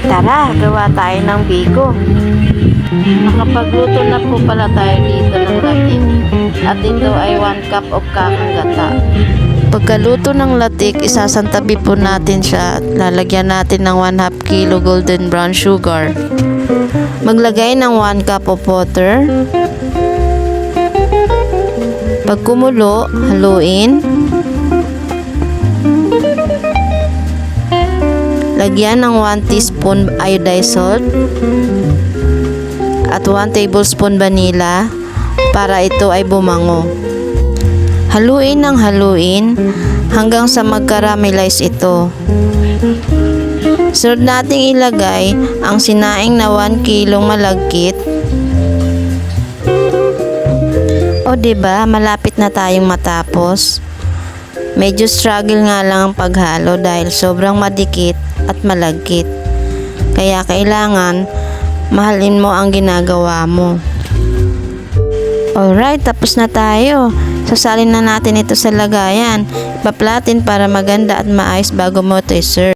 Tara, gawa tayo ng biko. Nakapagluto na po pala tayo dito ng latik. At ito ay 1 cup of kakang gata. Pagkaluto ng latik, isasantabi po natin siya at lalagyan natin ng 1/2 kilo golden brown sugar. Maglagay ng 1 cup of water. Pag kumulo, haluin. Lagyan ng 1 teaspoon iodized salt at 1 tablespoon vanilla para ito ay bumango. Haluin ng haluin hanggang sa mag-caramelize ito. Sunod nating ilagay ang sinaing na 1 kilong malagkit. O diba, malapit na tayong matapos. Medyo struggle nga lang ang paghalo dahil sobrang madikit at malagkit. Kaya kailangan mahalin mo ang ginagawa mo. Alright, tapos na tayo. Sasalin na natin ito sa lagayan. Ipaplatin para maganda at maayos bago mo ito i-serve.